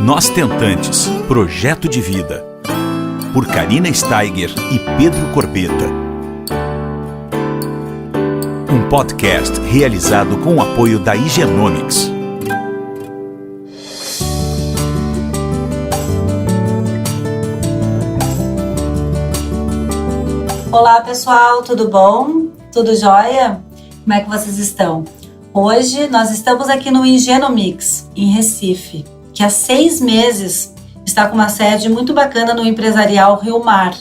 Nós Tentantes, Projeto de Vida, por Karina Steiger e Pedro Corbeta. Um podcast realizado com o apoio da Igenomics. Olá pessoal, tudo bom? Tudo jóia? Como é que vocês estão? Hoje nós estamos aqui no Igenomics, em Recife, que há 6 meses está com uma sede muito bacana no Empresarial Rio Mar.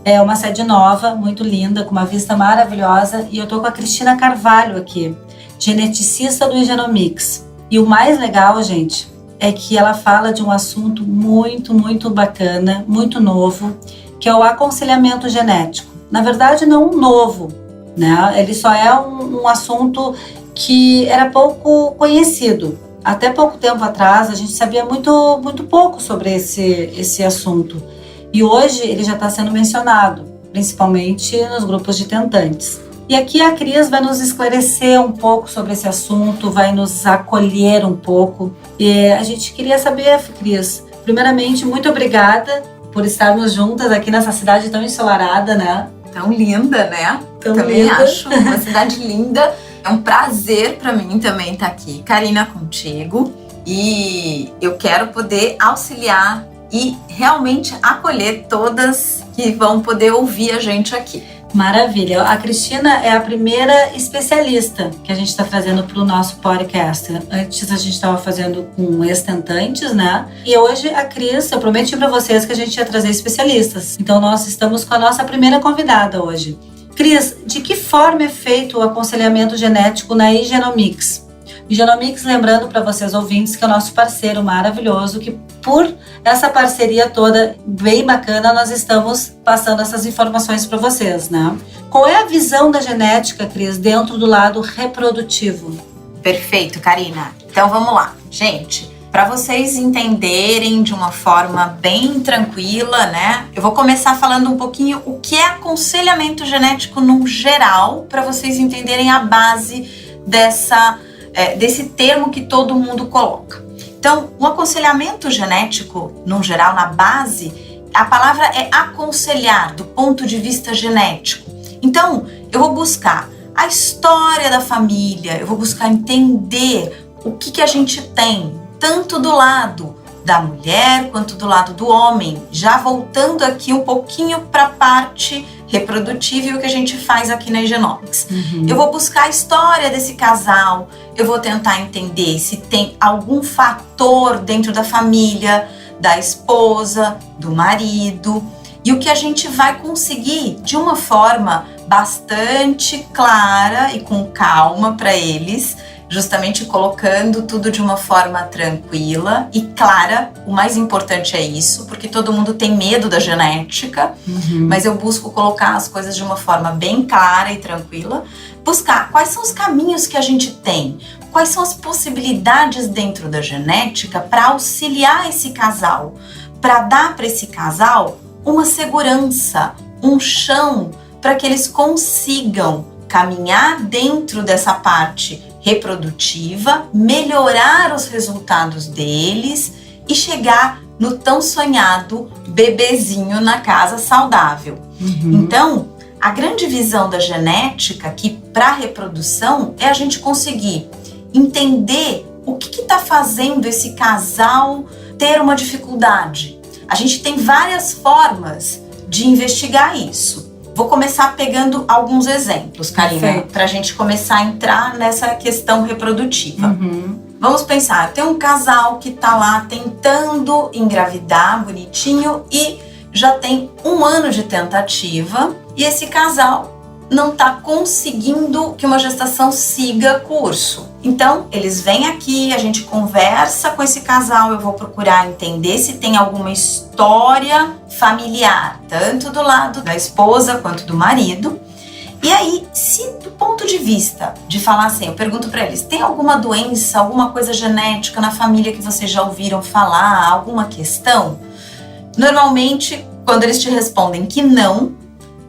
É uma sede nova, muito linda, com uma vista maravilhosa, e eu estou com a Cristina Carvalho aqui, geneticista do Igenomics. E o mais legal, gente, é que ela fala de um assunto muito bacana, muito novo, que é o aconselhamento genético. Na verdade, não novo, né? Ele só é um assunto que era pouco conhecido. Até pouco tempo atrás, a gente sabia muito pouco sobre esse assunto. E hoje ele já está sendo mencionado, principalmente nos grupos de tentantes. E aqui a Cris vai nos esclarecer um pouco sobre esse assunto, vai nos acolher um pouco. E a gente queria saber, Cris, primeiramente, muito obrigada por estarmos juntas aqui nessa cidade tão ensolarada, né? Tão linda, né? Também acho uma cidade linda. É um prazer para mim também estar aqui, Karina, contigo. E eu quero poder auxiliar e realmente acolher todas que vão poder ouvir a gente aqui. Maravilha. A Cristina é a primeira especialista que a gente está trazendo para o nosso podcast. Antes a gente estava fazendo com ex-tentantes, né? E hoje a Cris, eu prometi para vocês que a gente ia trazer especialistas. Então nós estamos com a nossa primeira convidada hoje. Cris, de que forma é feito o aconselhamento genético na Igenomics? Igenomics, lembrando para vocês ouvintes, que é o nosso parceiro maravilhoso, que por essa parceria toda bem bacana, nós estamos passando essas informações para vocês, né? Qual é a visão da genética, Cris, dentro do lado reprodutivo? Perfeito, Karina. Então vamos lá. Gente, para vocês entenderem de uma forma bem tranquila, né? Eu vou começar falando um pouquinho o que é aconselhamento genético no geral, para vocês entenderem a base desse termo que todo mundo coloca. Então, o aconselhamento genético, no geral, na base, a palavra é aconselhar do ponto de vista genético. Então, eu vou buscar a história da família, eu vou buscar entender o que a gente tem, tanto do lado da mulher quanto do lado do homem, já voltando aqui um pouquinho para a parte reprodutiva e o que a gente faz aqui na Igenomics. Eu vou buscar a história desse casal, eu vou tentar entender se tem algum fator dentro da família, da esposa, do marido, e o que a gente vai conseguir de uma forma bastante clara e com calma para eles, justamente colocando tudo de uma forma tranquila e clara. O mais importante é isso, porque todo mundo tem medo da genética, mas eu busco colocar as coisas de uma forma bem clara e tranquila, buscar quais são os caminhos que a gente tem, quais são as possibilidades dentro da genética para auxiliar esse casal, para dar para esse casal uma segurança, um chão, para que eles consigam caminhar dentro dessa parte reprodutiva, melhorar os resultados deles e chegar no tão sonhado bebezinho na casa saudável. Então, a grande visão da genética aqui para a reprodução é a gente conseguir entender o que está fazendo esse casal ter uma dificuldade. A gente tem várias formas de investigar isso. Vou começar pegando alguns exemplos, Karina, para a gente começar a entrar nessa questão reprodutiva. Vamos pensar, tem um casal que está lá tentando engravidar, bonitinho, e já tem 1 ano de tentativa, e esse casal não está conseguindo que uma gestação siga curso. Então, eles vêm aqui, a gente conversa com esse casal, eu vou procurar entender se tem alguma história familiar, tanto do lado da esposa quanto do marido. E aí, se do ponto de vista de falar assim, eu pergunto para eles, tem alguma doença, alguma coisa genética na família que vocês já ouviram falar, alguma questão? Normalmente, quando eles te respondem que não,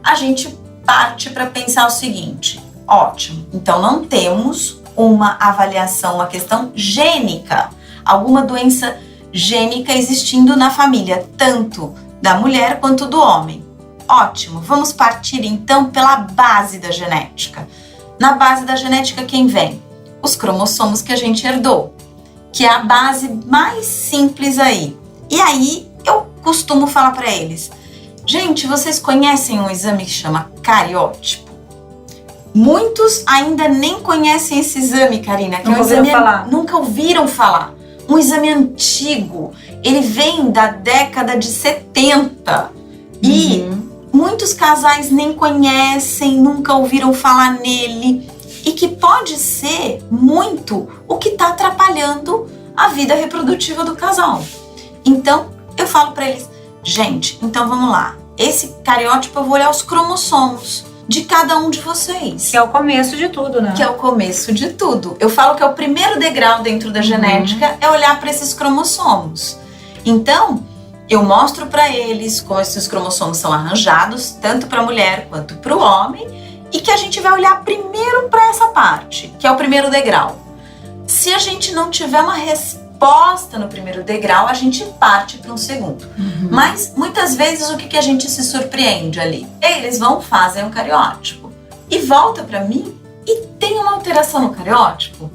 a gente parte para pensar o seguinte: ótimo, então não temos uma avaliação, uma questão gênica, alguma doença gênica existindo na família, tanto da mulher quanto do homem. Ótimo, vamos partir então pela base da genética. Na base da genética quem vem? Os cromossomos que a gente herdou, que é a base mais simples aí. E aí eu costumo falar para eles, gente, vocês conhecem um exame que chama cariótipo? Muitos ainda nem conhecem esse exame, Karina, que Nunca ouviram falar. Nunca ouviram falar. Um exame antigo, ele vem da década de 70 e muitos casais nem conhecem, nunca ouviram falar nele e que pode ser muito o que está atrapalhando a vida reprodutiva do casal. Então, eu falo para eles, gente, então vamos lá. Esse cariótipo eu vou olhar os cromossomos de cada um de vocês. Que é o começo de tudo, né? Que é o começo de tudo. Eu falo que é o primeiro degrau dentro da genética, é olhar para esses cromossomos. Então, eu mostro para eles como esses cromossomos são arranjados, tanto para a mulher quanto para o homem, e que a gente vai olhar primeiro para essa parte, que é o primeiro degrau. Se a gente não tiver uma resposta no primeiro degrau, a gente parte para um segundo. Mas, muitas vezes, o que a gente se surpreende ali? Eles vão, fazem um cariótipo e volta para mim e tem uma alteração no cariótipo.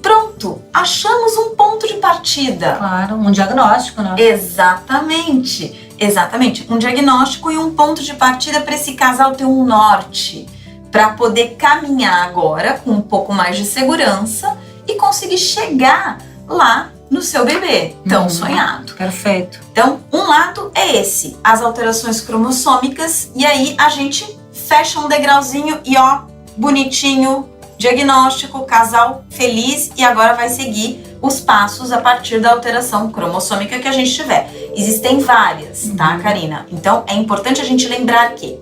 Pronto, achamos um ponto de partida. Claro, um diagnóstico, né? Exatamente, exatamente. Um diagnóstico e um ponto de partida para esse casal ter um norte, para poder caminhar agora com um pouco mais de segurança e conseguir chegar lá no seu bebê tão sonhado. Perfeito. Então, um lado é esse, as alterações cromossômicas, e aí a gente fecha um degrauzinho e ó, bonitinho, diagnóstico, casal feliz, e agora vai seguir os passos a partir da alteração cromossômica que a gente tiver. Existem várias, tá, Karina? Então, é importante a gente lembrar que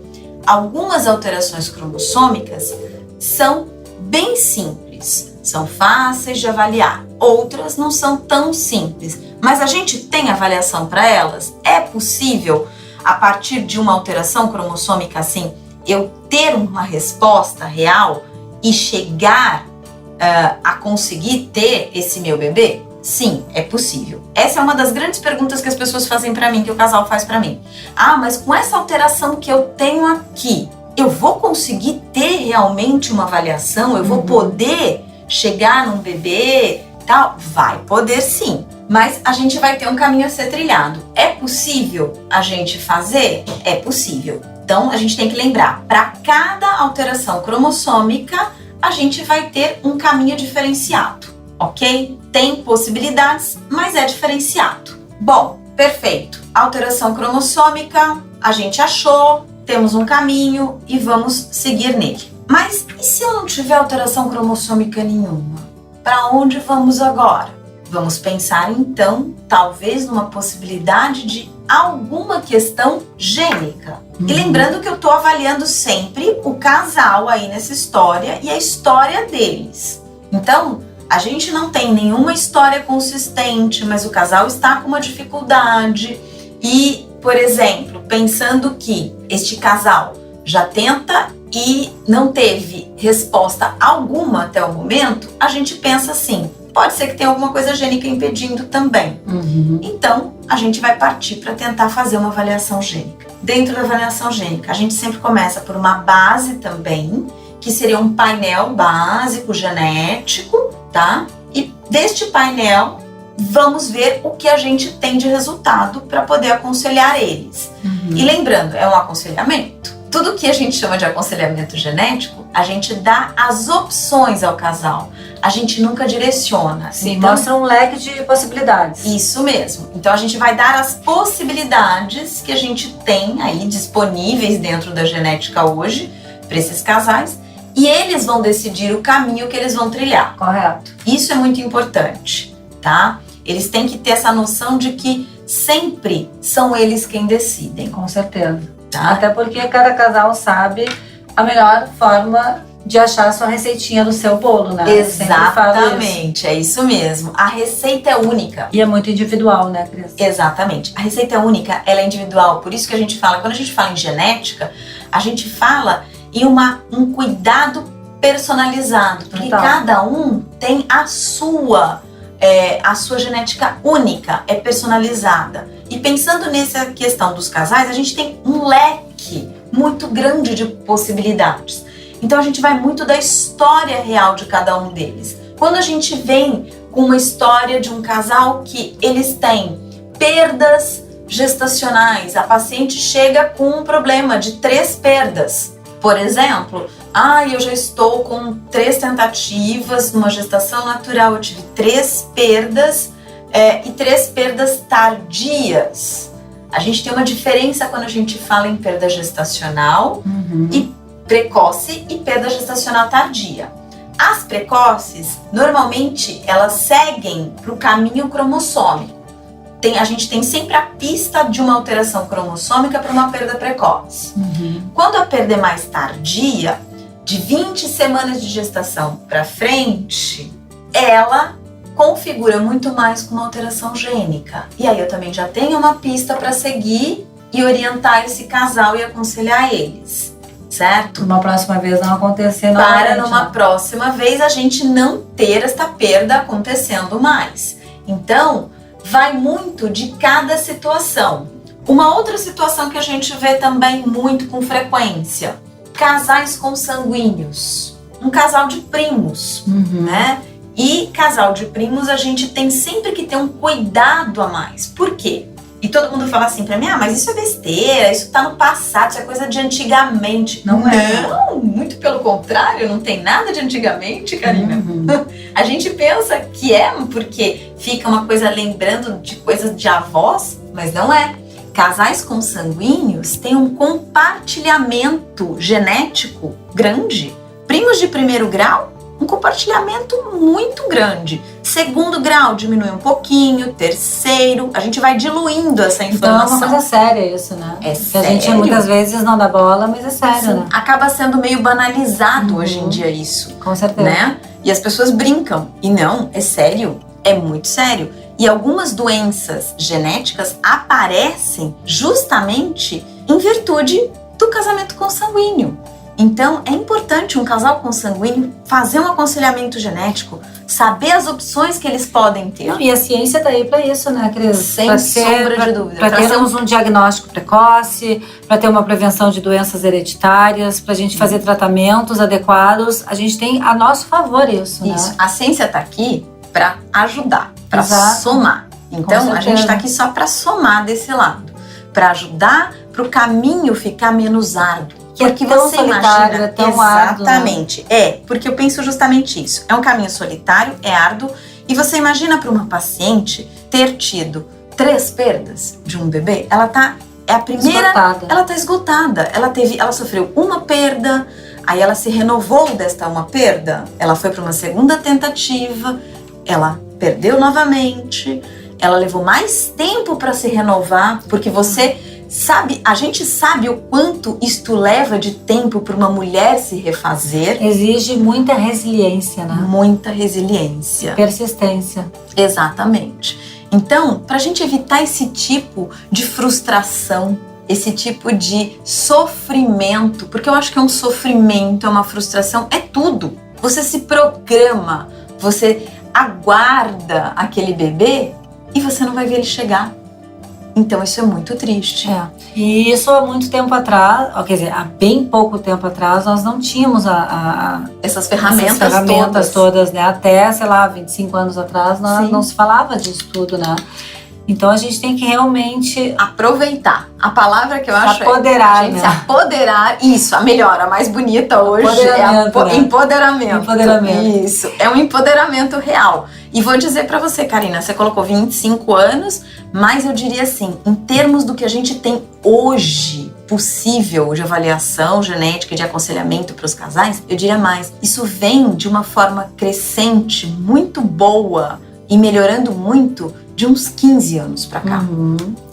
algumas alterações cromossômicas são bem simples, são fáceis de avaliar. Outras não são tão simples, mas a gente tem avaliação para elas. É possível, a partir de uma alteração cromossômica assim, eu ter uma resposta real e chegar a conseguir ter esse meu bebê? Sim, é possível. Essa é uma das grandes perguntas que as pessoas fazem para mim, que o casal faz para mim. Ah, mas com essa alteração que eu tenho aqui, eu vou conseguir ter realmente uma avaliação? Eu vou poder chegar num bebê? Tal? Vai poder sim, mas a gente vai ter um caminho a ser trilhado. É possível a gente fazer? É possível. Então a gente tem que lembrar, para cada alteração cromossômica, a gente vai ter um caminho diferenciado, ok? Tem possibilidades, mas é diferenciado. Bom, perfeito. Alteração cromossômica, a gente achou, temos um caminho e vamos seguir nele. Mas e se eu não tiver alteração cromossômica nenhuma? Para onde vamos agora? Vamos pensar então, talvez numa possibilidade de alguma questão gênica. E lembrando que eu estou avaliando sempre o casal aí nessa história e a história deles. Então, a gente não tem nenhuma história consistente, mas o casal está com uma dificuldade. E, por exemplo, pensando que este casal já tenta e não teve resposta alguma até o momento, a gente pensa assim, pode ser que tenha alguma coisa gênica impedindo também. Então, a gente vai partir para tentar fazer uma avaliação gênica. Dentro da avaliação gênica, a gente sempre começa por uma base também, que seria um painel básico genético, tá? E deste painel, vamos ver o que a gente tem de resultado para poder aconselhar eles. E lembrando, é um aconselhamento. Tudo que a gente chama de aconselhamento genético, a gente dá as opções ao casal. A gente nunca direciona. Sim, então, mostra um leque de possibilidades. Isso mesmo. Então a gente vai dar as possibilidades que a gente tem aí disponíveis dentro da genética hoje para esses casais, e eles vão decidir o caminho que eles vão trilhar. Correto. Isso é muito importante, tá? Eles têm que ter essa noção de que sempre são eles quem decidem, Com certeza. tá? Até porque cada casal sabe a melhor forma de achar a sua receitinha do seu bolo, né? Eu sempre falo isso. Exatamente, é isso mesmo. A receita é única. E é muito individual, né, Cris? Exatamente. A receita é única, ela é individual. Por isso que a gente fala, quando a gente fala em genética, a gente fala em um cuidado personalizado. Porque Total. cada um tem a sua a sua genética única, é personalizada. E pensando nessa questão dos casais, a gente tem um leque muito grande de possibilidades. Então a gente vai muito da história real de cada um deles. Quando a gente vem com uma história de um casal que eles têm perdas gestacionais, a paciente chega com um problema de 3 perdas. Por exemplo, eu já estou com 3 tentativas numa gestação natural, eu tive 3 perdas e 3 perdas tardias. A gente tem uma diferença quando a gente fala em perda gestacional e precoce e perda gestacional tardia. As precoces, normalmente, elas seguem para o caminho cromossômico. A gente tem sempre a pista de uma alteração cromossômica para uma perda precoce. Quando a perda é mais tardia, de 20 semanas de gestação para frente, ela configura muito mais com uma alteração gênica. E aí eu também já tenho uma pista para seguir e orientar esse casal e aconselhar eles, certo? Uma próxima vez não acontecer para numa próxima vez a gente não ter esta perda acontecendo mais. Então, vai muito de cada situação. Uma outra situação que a gente vê também muito com frequência, casais consanguíneos, um casal de primos, né? E casal de primos a gente tem sempre que ter um cuidado a mais. Por quê? E todo mundo fala assim pra mim, mas isso é besteira, isso tá no passado, isso é coisa de antigamente. Não, muito pelo contrário, não tem nada de antigamente, Karina. A gente pensa que é porque fica uma coisa lembrando de coisas de avós, mas não é. Casais consanguíneos têm um compartilhamento genético grande. Primos de primeiro grau, um compartilhamento muito grande. Segundo grau diminui um pouquinho, terceiro, a gente vai diluindo essa informação. Então é uma coisa séria isso, né? É que sério. A gente muitas vezes não dá bola, mas é sério, Sim, né? acaba sendo meio banalizado hoje em dia isso. Com certeza. Né? E as pessoas brincam. E não, é sério, é muito sério. E algumas doenças genéticas aparecem justamente em virtude do casamento consanguíneo. Então, é importante um casal consanguíneo fazer um aconselhamento genético, saber as opções que eles podem ter. E a ciência tá aí para isso, né, Cris? Sem sombra de dúvida. Para termos um diagnóstico precoce, para ter uma prevenção de doenças hereditárias, para a gente fazer tratamentos adequados. A gente tem a nosso favor isso, né? Isso. A ciência tá aqui para ajudar, para somar. Então, a gente tá aqui só para somar desse lado, para ajudar para o caminho ficar menos árduo. Porque você imagina, é tão exatamente, árduo, né? Porque eu penso justamente isso. É um caminho solitário, é árduo, e você imagina para uma paciente ter tido 3 perdas de um bebê, é a primeira, esgotada. Ela tá esgotada. Ela sofreu uma perda, aí ela se renovou desta uma perda, ela foi para uma segunda tentativa, ela perdeu novamente, ela levou mais tempo para se renovar, porque a gente sabe o quanto isto leva de tempo para uma mulher se refazer. Exige muita resiliência, né? Muita resiliência. E persistência. Exatamente. Então, para a gente evitar esse tipo de frustração, esse tipo de sofrimento, porque eu acho que é um sofrimento, é uma frustração, é tudo. Você se programa, você aguarda aquele bebê e você não vai ver ele chegar. Então isso é muito triste. E isso há muito tempo atrás, quer dizer, há bem pouco tempo atrás, nós não tínhamos essas ferramentas todas, né? Até, 25 anos atrás, não se falava disso tudo, né? Então a gente tem que realmente aproveitar. A palavra que eu acho apoderar, se apoderar. Isso, a melhor, a mais bonita hoje é empoderamento. Isso, é um empoderamento real. E vou dizer pra você, Karina, você colocou 25 anos, mas eu diria assim, em termos do que a gente tem hoje possível de avaliação genética, de aconselhamento para os casais, eu diria mais. Isso vem de uma forma crescente, muito boa e melhorando muito de uns 15 anos pra cá.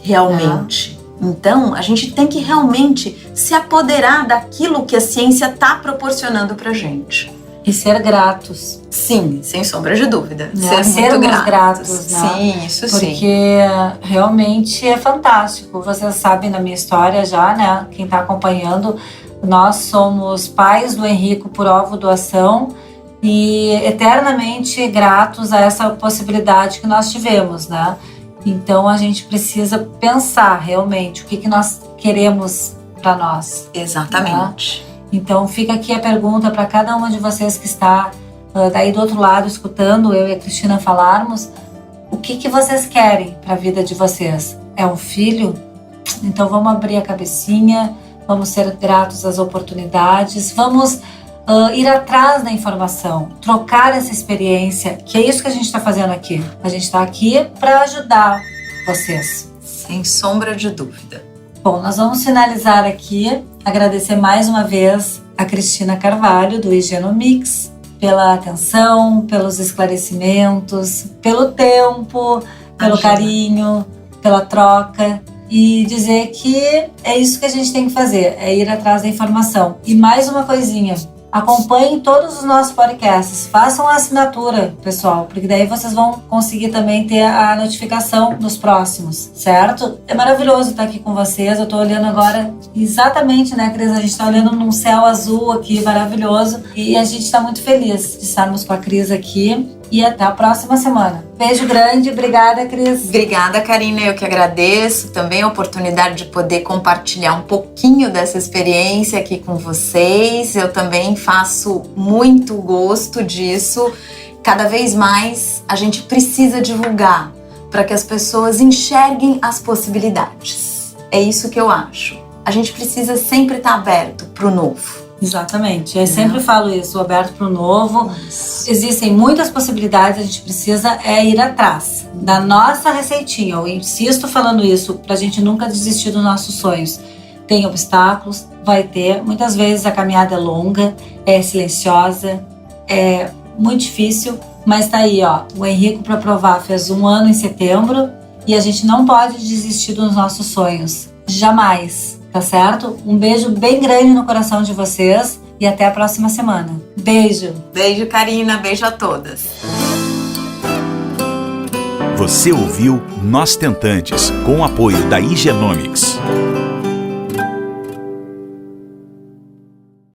Realmente. Então, a gente tem que realmente se apoderar daquilo que a ciência tá proporcionando pra gente. E ser gratos. Sim, sem sombra de dúvida. Né? Sermos muito gratos, né? Sim, isso sim. Porque realmente é fantástico. Vocês sabem da minha história já, né? Quem tá acompanhando, nós somos pais do Henrico por ovo doação e eternamente gratos a essa possibilidade que nós tivemos, né? Então a gente precisa pensar realmente o que nós queremos para nós. Exatamente. Né? Então fica aqui a pergunta para cada uma de vocês que está daí do outro lado escutando eu e a Cristina falarmos: o que vocês querem para a vida de vocês? É um filho? Então vamos abrir a cabecinha, vamos ser gratos às oportunidades, vamos ir atrás da informação, trocar essa experiência, que é isso que a gente está fazendo aqui. A gente está aqui para ajudar vocês. Sem sombra de dúvida. Bom, nós vamos finalizar aqui, agradecer mais uma vez a Cristina Carvalho, do Higienomix, pela atenção, pelos esclarecimentos, pelo tempo, pelo carinho, pela troca, e dizer que é isso que a gente tem que fazer, é ir atrás da informação. E mais uma coisinha, acompanhem todos os nossos podcasts, façam a assinatura, pessoal, porque daí vocês vão conseguir também ter a notificação dos próximos, certo? É maravilhoso estar aqui com vocês, eu tô olhando agora exatamente, né, Cris? A gente tá olhando num céu azul aqui, maravilhoso, e a gente tá muito feliz de estarmos com a Cris aqui. E até a próxima semana. Beijo grande, obrigada, Cris. Obrigada, Karina, eu que agradeço também a oportunidade de poder compartilhar um pouquinho dessa experiência aqui com vocês. Eu também faço muito gosto disso. Cada vez mais a gente precisa divulgar para que as pessoas enxerguem as possibilidades. É isso que eu acho. A gente precisa sempre estar aberto para o novo. Exatamente, eu sempre falo isso, aberto para o novo. Existem muitas possibilidades, a gente precisa ir atrás da nossa receitinha. Eu insisto falando isso, para a gente nunca desistir dos nossos sonhos. Tem obstáculos, vai ter, muitas vezes a caminhada é longa, é silenciosa, é muito difícil, mas tá aí, ó, o Henrico para provar fez 1 ano em setembro e a gente não pode desistir dos nossos sonhos, jamais. Tá certo? Um beijo bem grande no coração de vocês e até a próxima semana. Beijo! Beijo, Karina. Beijo a todas. Você ouviu Nós Tentantes, com o apoio da Higienomix.